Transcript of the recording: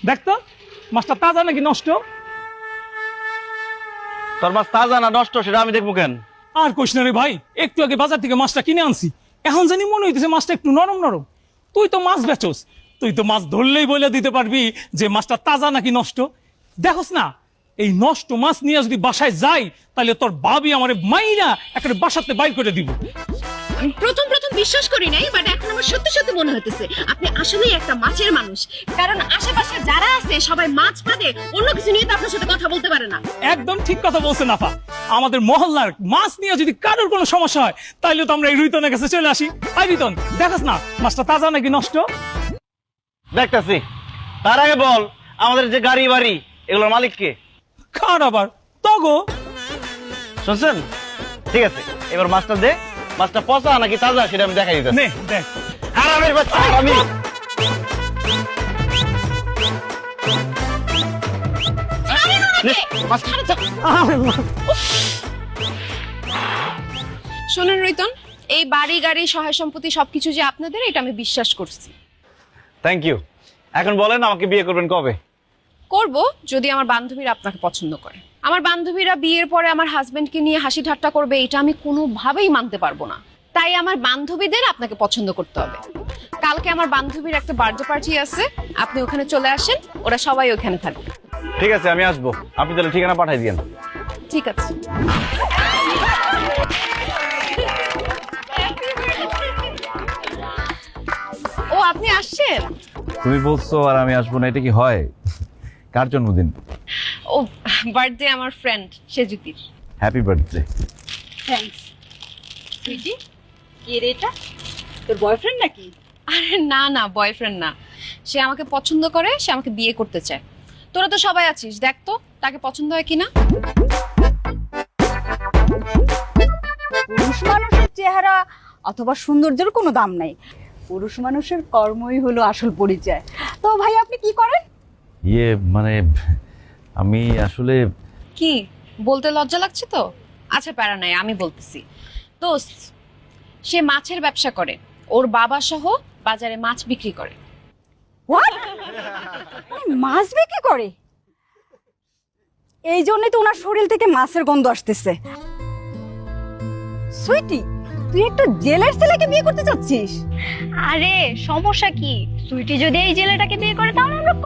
দেখ তো মাছটা তাজা নাকি নষ্ট। তোর মাছ তাজা না নষ্ট সেটা আমি দেখবো কেন? আর কইস না রে ভাই, একটু আগে বাজার থেকে মাছটা কিনে আনছি, এখন জানি মনে হইতেছে মাছটা একটু নরম নরম। তুই তো মাছ বেচোস, তুই তো মাছ ধরলেই বলে দিতে পারবি যে মাছটা তাজা নাকি নষ্ট। দেখোস না, এই নষ্ট মাছ নিয়ে যদি বাসায় যাই তাহলে তোর ভাবি আমারে মাইরা একেবারে বাসাতে বাইর করে দিব। আমি প্রথম প্রথম বিশ্বাস করি নাই, বাট এখন আমার সত্যি সত্যি মনে হইতেছে আপনি আসলেই একটা মাছের মানুষ। কারণ আশেপাশে যারা আছে সবাই মাছ বাদে অন্য কিছু নিয়ে তো আপনার সাথে কথা বলতে পারে না। একদম ঠিক কথা বলছেন আফা, আমাদের মহল্লার মাছ নিয়ে যদি কারোর কোনো সমস্যা হয় তাহলে তো আমরা এই রুইতনের কাছে চলে আসি। আই রুইতন, দেখাস না মাছটা তাজা নাকি নষ্ট। দেখতেছি, তার আগে বল আমাদের যে গাড়ি বাড়ি এগুলোর মালিক কে? খার আবার তগো। শুনছেন? ঠিক আছে, এবার মাছটা দে। মাছটা পচা নাকি তাজা সেটা আমি দেখাই দিতেছি। নে দেখ। আরামের বাচ্চা আমি শোনেন রৈতন, এই বাড়ি গাড়ি সহায় সম্পত্তি সবকিছু যে আপনাদের, এটা আমি বিশ্বাস করছি। Thank you. এখন বলেন আমাকে বিয়ে করবেন কবে? করব যদি আমার বান্ধবীরা আপনাকে পছন্দ করে। আমার বান্ধবীরা বিয়ের পরে আমার হাজবেন্ডকে নিয়ে হাসি ঠাট্টা করবে, এটা আমি কোনোভাবেই মানতে পারবো না। তাই আমার বান্ধবীদের আপনাকে পছন্দ করতে হবে। কালকে আমার বান্ধবীর একটা বার্থডে পার্টি আছে, আপনি ওখানে চলে আসেন, ওরা সবাই ওখানে থাকবে। ঠিক আছে, আমি আসবো। আপনি তাহলে ঠিকানা পাঠাই দিয়েন। ঠিক আছে। ও আপনি আসছেন? তুমি বলছো আর আমি আসবো না, এটা কি হয়? কার জন্মদিন? ও বার্থডে আমার ফ্রেন্ড সেজুতির। Happy birthday. থ্যাঙ্কস। সুইটি, কে রে এটা? তোর বয়ফ্রেন্ড নাকি? আরে না না, বয়ফ্রেন্ড না। সে আমাকে পছন্দ করে, সে আমাকে বিয়ে করতে চায়। তোরা তো সবাই আছিস, দেখ তো তাকে পছন্দ হয় কিনা। পুরুষ মানুষের চেহারা অথবা সৌন্দর্যের কোনো দাম নাই, পুরুষ মানুষের কর্মই হলো আসল পরিচয়। তো ভাই আপনি কি করেন? মানে আমি আসলে কি বলতে লজ্জা লাগছে তো? আচ্ছা প্যারা নাই, আমি বলতেছি। দোস্ত, সে মাছের ব্যবসা করে, ওর বাবা সহ বাজারে মাছ বিক্রি করে। হোয়াট? মাছ বিক্রি করে? এই জন্যই তো ওনার শরীর থেকে মাছের গন্ধ আসতেছে। সুইটি, তুই একটা জেলের ছেলেকে বিয়ে করতে চাচ্ছিস? আরে সমস্যা কি? সুইটি যদি এই জেলেটাকে বিয়ে করে তাহলে আমরা